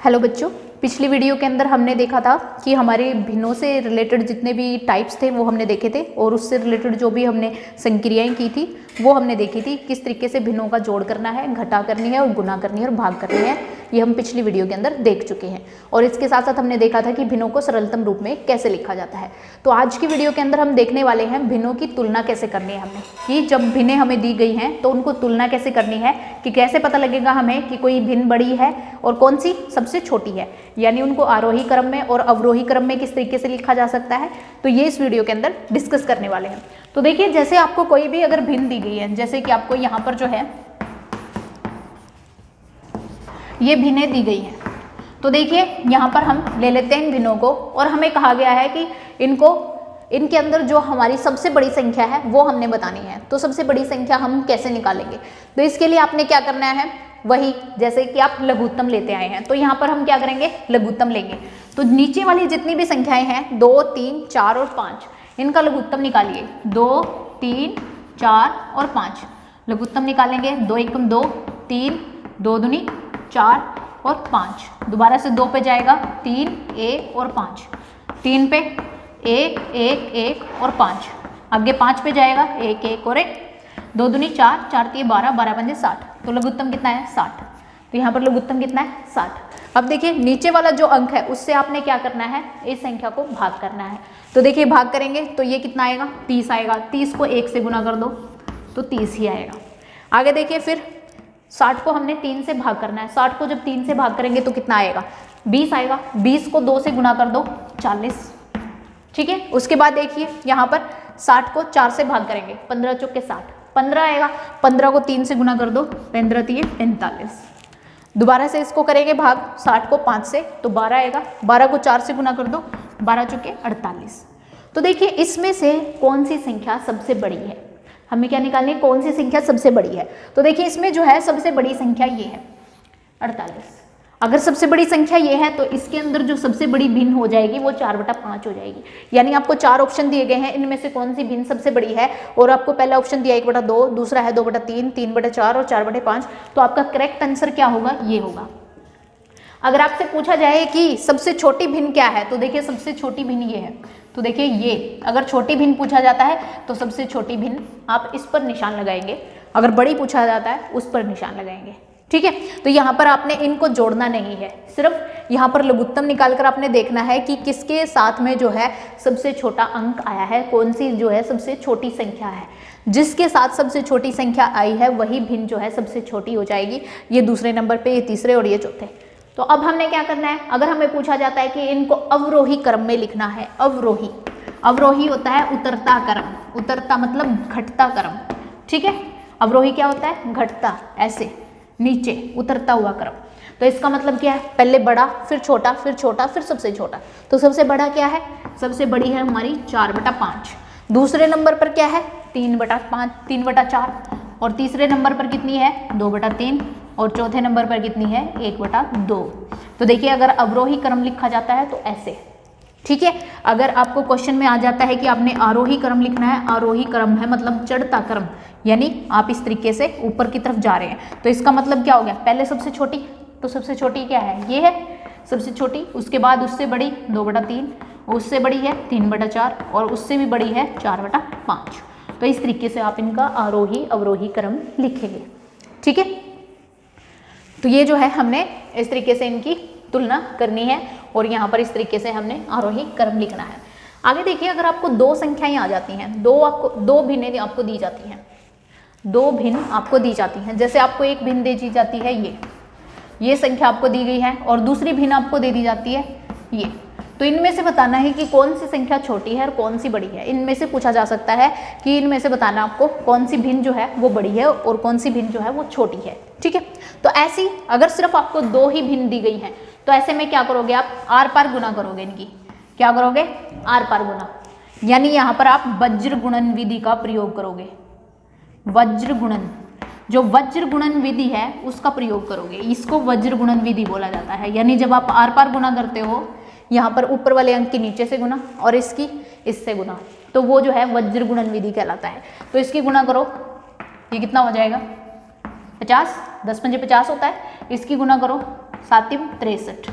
Hello बच्चों, पिछली video के अंदर हमने देखा था कि हमारे भिन्नों से रिलेटेड जितने भी टाइप्स थे वो हमने देखे थे और उससे रिलेटेड जो भी हमने संक्रियाएं की थी वो हमने देखी थी। किस तरीके से भिन्नों का जोड़ करना है, घटा करनी है और गुना करनी है और भाग करनी है, ये हम पिछली वीडियो के अंदर देख चुके हैं। और इसके साथ साथ हमने देखा था कि भिन्नों को सरलतम रूप में कैसे लिखा जाता है। तो आज की वीडियो के अंदर हम देखने वाले हैं भिन्नों की तुलना कैसे करनी है हमने, कि जब भिन्नें हमें दी गई हैं तो उनको तुलना कैसे करनी है, कि कैसे पता लगेगा हमें कि कोई भिन्न बड़ी है और कौन सी सबसे छोटी है, यानी उनको आरोही क्रम में और अवरोही क्रम में किस तरीके से लिखा जा सकता है। तो ये इस वीडियो के अंदर डिस्कस करने वाले हैं। तो देखिए, जैसे आपको कोई भी अगर भिन्न दी गई है, जैसे कि आपको यहाँ पर जो है ये भिन्नें दी गई हैं, तो देखिए यहाँ पर हम ले लेते हैं इन भिन्नों को और हमें कहा गया है कि इनके अंदर जो हमारी सबसे बड़ी संख्या है वो हमने बतानी है। तो सबसे बड़ी संख्या हम कैसे निकालेंगे? तो इसके लिए आपने क्या करना है, वही जैसे कि आप लघुत्तम लेते आए हैं, तो यहाँ पर हम क्या करेंगे, लघुत्तम लेंगे। तो नीचे वाली जितनी भी संख्याएं हैं 2, 3, 4 और 5, इनका लघुत्तम निकालिए। 2, 3, 4 और 5 लघुत्तम निकालेंगे। 2 एकम 2, 3, 2 दूनी 4 और 5, दोबारा से 2 पे जाएगा, 3, 1 और 5, 3 पे 1, 1, 1 और 5, आगे 5 पे जाएगा, 1, 1 और 1, 2 दूनी 4, 4 3 12, 12 पंजे 60। तो लघुत्तम कितना है? 60। तो यहाँ पर लघुत्तम कितना है? 60। अब देखिए नीचे वाला जो अंक है उससे आपने क्या करना है, इस संख्या को भाग करना है। तो देखिए भाग करेंगे तो ये कितना आएगा? 30 आएगा। 30 को 1 से गुना कर दो तो 30 ही आएगा। आगे देखिए फिर 60 को हमने 3 से भाग करना है। 60 को जब 3 से भाग करेंगे तो कितना आएगा? 20 आएगा। 20 को 2 से गुना कर दो, 40। ठीक है, उसके बाद देखिए यहाँ पर 60 को 4 से भाग करेंगे, 15 चौके 60, 15 आएगा। 15 को 3 से गुना कर दो, 15 3 45। दोबारा से इसको करेंगे भाग 60 को 5 से, तो 12 आएगा। 12 को 4 से गुना कर दो, 12 चौके 48। तो देखिए इसमें से कौन सी संख्या सबसे बड़ी है, हमें क्या निकालनी है, कौन सी संख्या सबसे बड़ी है। तो देखिए इसमें जो है सबसे बड़ी संख्या ये है 48। अगर सबसे बड़ी संख्या ये है तो इसके अंदर जो सबसे बड़ी भिन्न हो जाएगी वो 4/5 हो जाएगी। यानी आपको 4 ऑप्शन दिए गए हैं, इनमें से कौन सी भिन्न सबसे बड़ी है, और आपको पहला ऑप्शन दिया 1/2, दूसरा है 2/3, 3/4 और 4/5। तो आपका करेक्ट आंसर क्या होगा? ये होगा। अगर आपसे पूछा जाए कि सबसे छोटी भिन्न क्या है, तो देखिए सबसे छोटी भिन्न ये है। तो देखिए ये अगर छोटी भिन्न पूछा जाता है तो सबसे छोटी भिन्न आप इस पर निशान लगाएंगे, अगर बड़ी पूछा जाता है उस पर निशान लगाएंगे। ठीक है, तो यहाँ पर आपने इनको जोड़ना नहीं है, सिर्फ यहाँ पर लघुत्तम निकालकर आपने देखना है कि किसके साथ में जो है सबसे छोटा अंक आया है, कौन सी जो है सबसे छोटी संख्या है। जिसके साथ सबसे छोटी संख्या आई है वही भिन्न जो है सबसे छोटी हो जाएगी। ये दूसरे नंबर पे, ये तीसरे और ये चौथे। तो अब हमने क्या करना है, अगर हमें पूछा जाता है कि इनको अवरोही क्रम में लिखना है, अवरोही, अवरोही होता है उतरता क्रम, उतरता मतलब घटता क्रम। ठीक है, अवरोही क्या होता है? घटता, ऐसे नीचे उतरता हुआ क्रम। तो इसका मतलब क्या है, पहले बड़ा फिर छोटा फिर छोटा फिर सबसे छोटा। तो सबसे बड़ा क्या है? सबसे बड़ी है हमारी 4/5। दूसरे नंबर पर क्या है? 3/5, 3/4। और तीसरे नंबर पर कितनी है? 2/3। और चौथे नंबर पर कितनी है? 1/2। तो देखिए अगर अवरोही क्रम लिखा जाता है तो ऐसे। ठीक है, अगर आपको क्वेश्चन में आ जाता है कि आपने आरोही क्रम लिखना है, आरोही क्रम है मतलब चढ़ता क्रम, यानी आप इस तरीके से ऊपर की तरफ जा रहे हैं, तो इसका मतलब क्या हो गया? पहले सबसे छोटी, तो सबसे छोटी क्या है? ये है सबसे छोटी। उसके बाद उससे बड़ी 2/3, उससे बड़ी है 3/4 और उससे भी बड़ी है 4/5। तो इस तरीके से आप इनका आरोही अवरोही क्रम लिखेंगे। ठीक है, तो ये जो है हमने इस तरीके से इनकी तुलना करनी है और यहाँ पर इस तरीके से हमने आरोही क्रम लिखना है। आगे देखिए, अगर आपको दो संख्याएं आ जाती हैं, दो भिन्नें आपको दी जाती हैं, दो भिन्न आपको दी जाती हैं, जैसे आपको एक भिन्न दे दी जाती है ये संख्या आपको दी गई है और दूसरी भिन्न आपको दे दी जाती है ये। तो इनमें से बताना है कि कौन सी संख्या छोटी है और कौन सी बड़ी है। इनमें से पूछा जा सकता है कि इनमें से बताना आपको कौन सी भिन्न जो है वो बड़ी है और कौन सी भिन्न जो है वो छोटी है। ठीक है, तो ऐसी अगर सिर्फ आपको दो ही भिन्न दी गई हैं तो ऐसे में क्या करोगे, आप आर पार गुना करोगे इनकी। क्या करोगे? आर पार गुना, यानी यहाँ पर आप वज्र गुणन विधि का प्रयोग करोगे। वज्र गुणन, जो वज्र गुणन विधि है उसका प्रयोग करोगे, इसको वज्र गुणन विधि बोला जाता है। यानी जब आप आर पार गुना करते हो, यहाँ पर ऊपर वाले अंक की नीचे से गुना और इसकी इससे गुना, तो वो जो है वज्र गुणन विधि कहलाता है। तो इसकी गुना करो, ये कितना हो जाएगा? 50, 10 पंजे 50 होता है। इसकी गुना करो 7 63।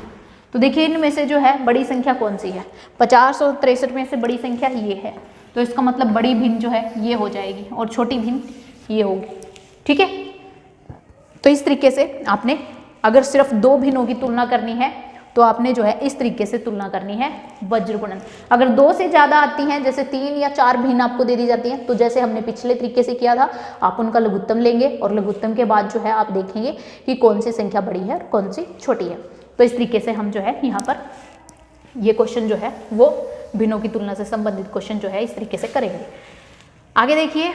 तो देखिए इनमें से जो है बड़ी संख्या कौन सी है, 50 और 63 में से बड़ी संख्या ये है, तो इसका मतलब बड़ी भिन्न जो है ये हो जाएगी और छोटी भिन्न ये होगी। ठीक है, तो इस तरीके से आपने अगर सिर्फ 2 भिन्नों की तुलना करनी है तो आपने जो है इस तरीके से तुलना करनी है वज्र गुणन। अगर 2 से ज़्यादा आती हैं, जैसे 3 या 4 भिन्न आपको दे दी जाती हैं, तो जैसे हमने पिछले तरीके से किया था, आप उनका लघुत्तम लेंगे और लघुत्तम के बाद जो है आप देखेंगे कि कौन सी संख्या बड़ी है और कौन सी छोटी है। तो इस तरीके से हम जो है यहाँ पर ये क्वेश्चन जो है वो भिन्नों की तुलना से संबंधित क्वेश्चन जो है इस तरीके से करेंगे। आगे देखिए,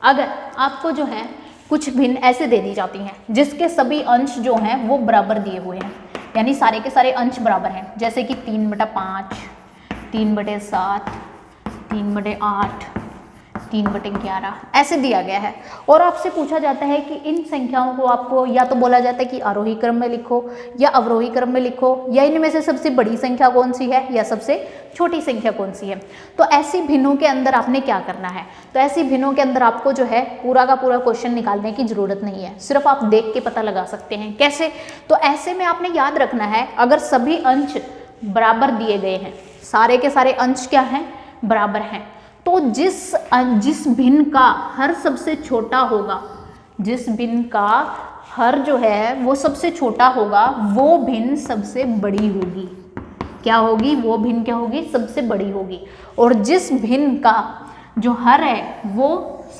अगर आपको जो है कुछ भिन्न ऐसे दे दी जाती हैं जिसके सभी अंश जो हैं वो बराबर दिए हुए हैं, यानी सारे के सारे अंश बराबर हैं, जैसे कि 3/5, 3/7, 3/8, 3/11 ऐसे दिया गया है, और आपसे पूछा जाता है कि इन संख्याओं को आपको या तो बोला जाता है कि आरोही क्रम में लिखो या अवरोही क्रम में लिखो, या इनमें से सबसे बड़ी संख्या कौन सी है या सबसे छोटी संख्या कौन सी है। तो ऐसी भिन्नों के अंदर आपने क्या करना है, तो ऐसी भिन्नों के अंदर आपको जो है पूरा का पूरा क्वेश्चन निकालने की जरूरत नहीं है, सिर्फ आप देख के पता लगा सकते हैं। कैसे, तो ऐसे में आपने याद रखना है, अगर सभी अंश बराबर दिए गए हैं, सारे के सारे अंश क्या हैं, बराबर हैं, तो जिस भिन्न का हर सबसे छोटा होगा, जिस भिन्न का हर जो है वो सबसे छोटा होगा, वो भिन्न सबसे बड़ी होगी। क्या होगी, वो भिन्न क्या होगी, सबसे बड़ी होगी। और जिस भिन्न का जो हर है वो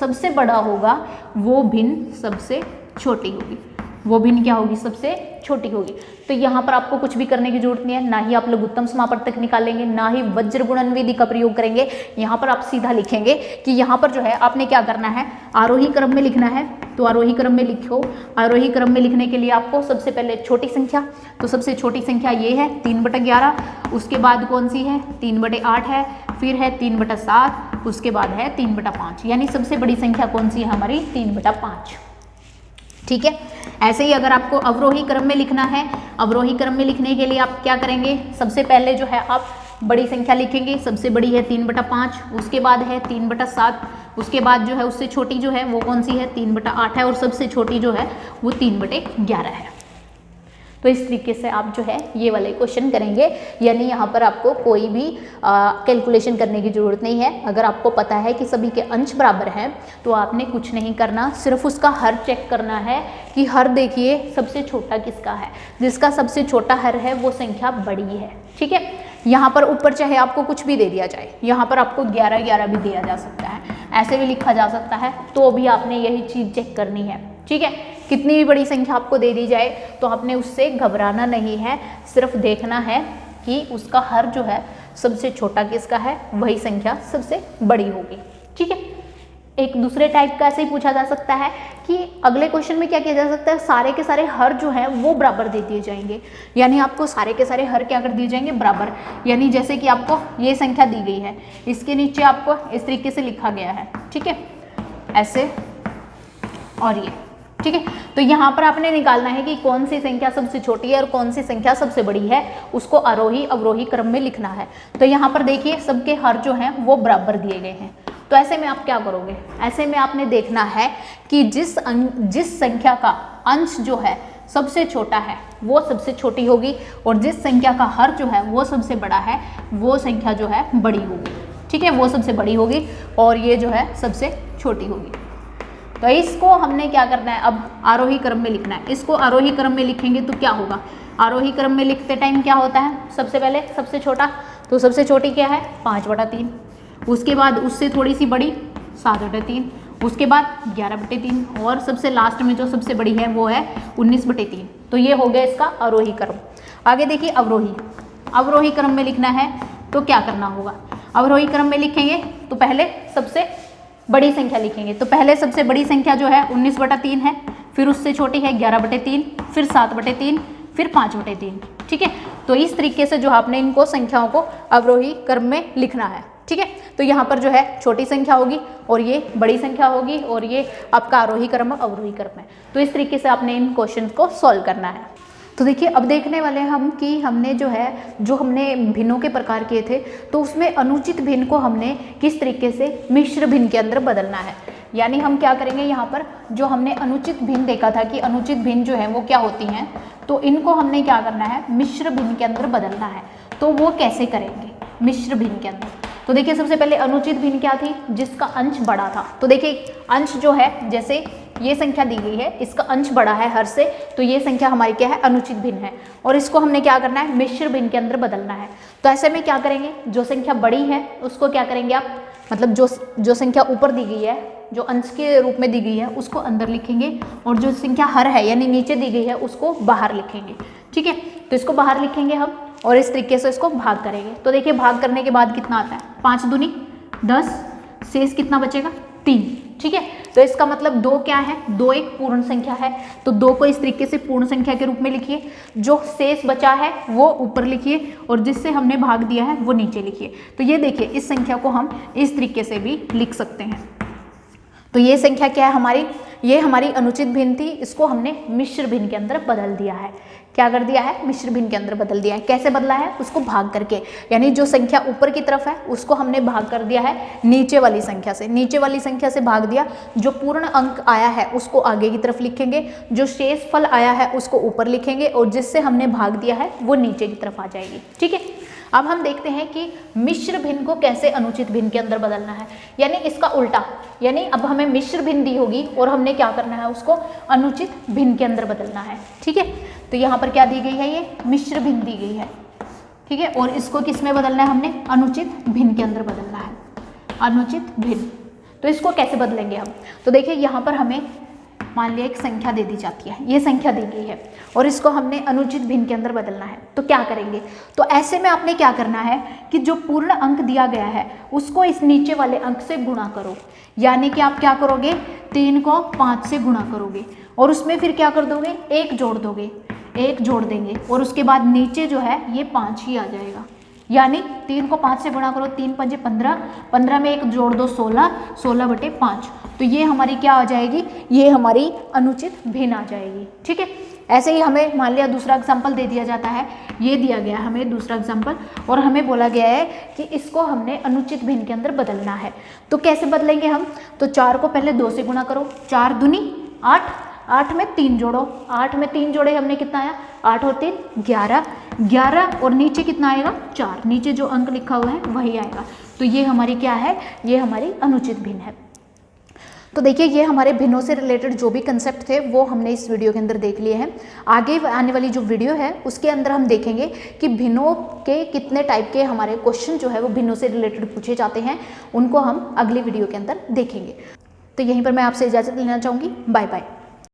सबसे बड़ा होगा, वो भिन्न सबसे छोटी होगी। वो भिन्न क्या होगी, सबसे छोटी होगी। तो यहाँ पर आपको कुछ भी करने की जरूरत नहीं है, ना ही आप लघुत्तम समापवर्तक निकालेंगे, ना ही वज्र गुणन विधि का प्रयोग करेंगे। यहाँ पर आप सीधा लिखेंगे कि यहाँ पर जो है आपने क्या करना है, आरोही क्रम में लिखना है, तो आरोही क्रम में लिखो। आरोही क्रम में लिखने के लिए आपको सबसे पहले छोटी संख्या, तो सबसे छोटी संख्या ये है 3/11, उसके बाद कौन सी है 3/8 है, फिर है 3/7, उसके बाद है 3/5, यानी सबसे बड़ी संख्या कौन सी है हमारी 3/5। ठीक है, ऐसे ही अगर आपको अवरोही क्रम में लिखना है, अवरोही क्रम में लिखने के लिए आप क्या करेंगे, सबसे पहले जो है आप बड़ी संख्या लिखेंगे, सबसे बड़ी है 3/5, उसके बाद है 3/7, उसके बाद जो है उससे छोटी जो है वो कौन सी है 3/8 है, और सबसे छोटी जो है वो 3/11 है। तो इस तरीके से आप जो है ये वाले क्वेश्चन करेंगे, यानी यहाँ पर आपको कोई भी कैलकुलेशन करने की ज़रूरत नहीं है। अगर आपको पता है कि सभी के अंश बराबर हैं तो आपने कुछ नहीं करना, सिर्फ उसका हर चेक करना है कि हर देखिए सबसे छोटा किसका है, जिसका सबसे छोटा हर है वो संख्या बड़ी है। ठीक है, यहाँ पर ऊपर चाहे आपको कुछ भी दे दिया जाए, यहाँ पर आपको 11/11 भी दिया जा सकता है, ऐसे भी लिखा जा सकता है, तो भी आपने यही चीज़ चेक करनी है। ठीक है, कितनी भी बड़ी संख्या आपको दे दी जाए तो आपने उससे घबराना नहीं है, सिर्फ देखना है कि उसका हर जो है सबसे छोटा किसका है, वही संख्या सबसे बड़ी होगी। ठीक है, एक दूसरे टाइप का ऐसे ही पूछा जा सकता है कि अगले क्वेश्चन में क्या किया जा सकता है, सारे के सारे हर जो है वो बराबर दे दिए जाएंगे, यानी आपको सारे के सारे हर क्या कर दिए जाएंगे, बराबर। यानी जैसे कि आपको ये संख्या दी गई है, इसके नीचे आपको इस तरीके से लिखा गया है। ठीक है, ऐसे और ये। ठीक है, तो यहाँ पर आपने निकालना है कि कौन सी संख्या सबसे छोटी है और कौन सी संख्या सबसे बड़ी है, उसको आरोही अवरोही क्रम में लिखना है। तो यहाँ पर देखिए सबके हर जो हैं वो बराबर दिए गए हैं, तो ऐसे में आप क्या करोगे, ऐसे में आपने देखना है कि जिस संख्या का अंश जो है सबसे छोटा है वो सबसे छोटी होगी, और जिस संख्या का हर जो है वो सबसे बड़ा है वो संख्या जो है बड़ी होगी। ठीक है, वो सबसे बड़ी होगी और ये जो है सबसे छोटी होगी। तो इसको हमने क्या करना है, अब आरोही क्रम में लिखना है। इसको आरोही क्रम में लिखेंगे तो क्या होगा, आरोही क्रम में लिखते टाइम क्या होता है, सबसे पहले सबसे छोटा, तो सबसे छोटी क्या है 5/3, उसके बाद उससे थोड़ी सी बड़ी 7/3, उसके बाद 11/3, और सबसे लास्ट में जो सबसे बड़ी है वो है 19/3। तो ये हो गया इसका आरोही क्रम। आगे देखिए अवरोही, अवरोही क्रम में लिखना है तो क्या करना होगा, अवरोही क्रम में लिखेंगे तो पहले सबसे बड़ी संख्या लिखेंगे, तो पहले सबसे बड़ी संख्या जो है 19/3 है, फिर उससे छोटी है 11/3, फिर 7/3, फिर 5/3। ठीक है, तो इस तरीके से जो आपने इनको संख्याओं को अवरोही क्रम में लिखना है। ठीक है, तो यहाँ पर जो है छोटी संख्या होगी और ये बड़ी संख्या होगी, और ये आपका आरोही क्रम अवरोही क्रम है। तो इस तरीके से आपने इन क्वेश्चन को सॉल्व करना है। तो देखिए अब देखने वाले हम कि हमने जो हमने भिन्नों के प्रकार किए थे, तो उसमें अनुचित भिन्न को हमने किस तरीके से मिश्र भिन्न के अंदर बदलना है। यानी हम क्या करेंगे यहाँ पर, जो हमने अनुचित भिन्न देखा था कि अनुचित भिन्न जो है वो क्या होती हैं, तो इनको हमने क्या करना है, मिश्र भिन्न के अंदर बदलना है। तो वो कैसे करेंगे मिश्र भिन्न के अंदर, तो देखिए सबसे पहले अनुचित भिन्न क्या थी, जिसका अंश बड़ा था। तो देखिए अंश जो है, जैसे ये संख्या दी गई है, इसका अंश बड़ा है हर से, तो ये संख्या हमारी क्या है, अनुचित भिन्न है, और इसको हमने क्या करना है, मिश्र भिन्न के अंदर बदलना है। तो ऐसे में क्या करेंगे, जो संख्या बड़ी है उसको क्या करेंगे आप, मतलब जो संख्या ऊपर दी गई है, जो अंश के रूप में दी गई है उसको अंदर लिखेंगे, और जो संख्या हर है यानी नीचे दी गई है उसको बाहर लिखेंगे। ठीक है, तो इसको बाहर लिखेंगे हम, और इस तरीके से इसको भाग करेंगे। तो देखिए भाग करने के बाद कितना आता है, 5 दूनी 10, शेष कितना बचेगा, 3। ठीक है, तो इसका मतलब 2 क्या है, 2 एक पूर्ण संख्या है, तो 2 को इस तरीके से पूर्ण संख्या के रूप में लिखिए, जो शेष बचा है वो ऊपर लिखिए, और जिससे हमने भाग दिया है वो नीचे लिखिए। तो ये देखिए इस संख्या को हम इस तरीके से भी लिख सकते हैं। तो ये संख्या क्या है हमारी, ये हमारी अनुचित भिन्न थी, इसको हमने मिश्र भिन्न के अंदर बदल दिया है। क्या कर दिया है, मिश्र भिन्न के अंदर बदल दिया है। कैसे बदला है, उसको भाग करके, यानी जो संख्या ऊपर की तरफ है उसको हमने भाग कर दिया है नीचे वाली संख्या से, नीचे वाली संख्या से भाग दिया। जो पूर्ण अंक आया है उसको आगे की तरफ लिखेंगे, जो शेष फल आया है उसको ऊपर लिखेंगे, और जिससे हमने भाग दिया है वो नीचे की तरफ आ जाएगी। ठीक है, अब हम देखते हैं कि मिश्र भिन्न को कैसे अनुचित भिन्न के अंदर बदलना है, यानी इसका उल्टा, यानी अब हमें मिश्र भिन्न दी होगी और हमने क्या करना है, उसको अनुचित भिन्न के अंदर बदलना है। ठीक है, तो यहाँ पर क्या दी गई है, ये मिश्र भिन्न दी गई है। ठीक है, और इसको किस में बदलना है, हमने अनुचित भिन्न के अंदर बदलना है, अनुचित भिन्न। तो इसको कैसे बदलेंगे हम, तो देखिए यहाँ पर हमें मान लिया एक संख्या दे दी जाती है, ये संख्या दी गई है, और इसको हमने अनुचित भिन्न के अंदर बदलना है। तो क्या करेंगे, तो ऐसे में आपने क्या करना है कि जो पूर्ण अंक दिया गया है उसको इस नीचे वाले अंक से गुणा करो, यानी कि आप क्या करोगे, 3 को 5 से गुणा करोगे, और उसमें फिर क्या कर दोगे, 1 जोड़ दोगे, 1 जोड़ देंगे, और उसके बाद नीचे जो है ये 5 ही आ जाएगा। यानी 3 को 5 से गुणा करो, 3 पंजे 15, 15 में 1 जोड़ दो 16, 16/5। तो ये हमारी क्या आ जाएगी, ये हमारी अनुचित भिन्न आ जाएगी। ठीक है, ऐसे ही हमें मान लिया दूसरा एग्जाम्पल दे दिया जाता है, ये दिया गया है हमें दूसरा एग्जाम्पल, और हमें बोला गया है कि इसको हमने अनुचित भिन्न के अंदर बदलना है। तो कैसे बदलेंगे हम, तो 4 को पहले 2 से गुणा करो, 4 दूनी 8, 8 में 3 जोड़ो, 8 में 3 जोड़े हमने कितना आया, 8 और 3 11, 11 और नीचे कितना आएगा, 4, नीचे जो अंक लिखा हुआ है वही आएगा। तो ये हमारी क्या है, ये हमारी अनुचित भिन्न है। तो देखिए ये हमारे भिन्नों से रिलेटेड जो भी कंसेप्ट थे वो हमने इस वीडियो के अंदर देख लिए हैं। आगे आने वाली जो वीडियो है उसके अंदर हम देखेंगे कि भिन्नों के कितने टाइप के हमारे क्वेश्चन जो है वो भिन्नों से रिलेटेड पूछे जाते हैं, उनको हम अगली वीडियो के अंदर देखेंगे। तो यहीं पर मैं आपसे इजाज़त लेना चाहूँगी। Bye bye.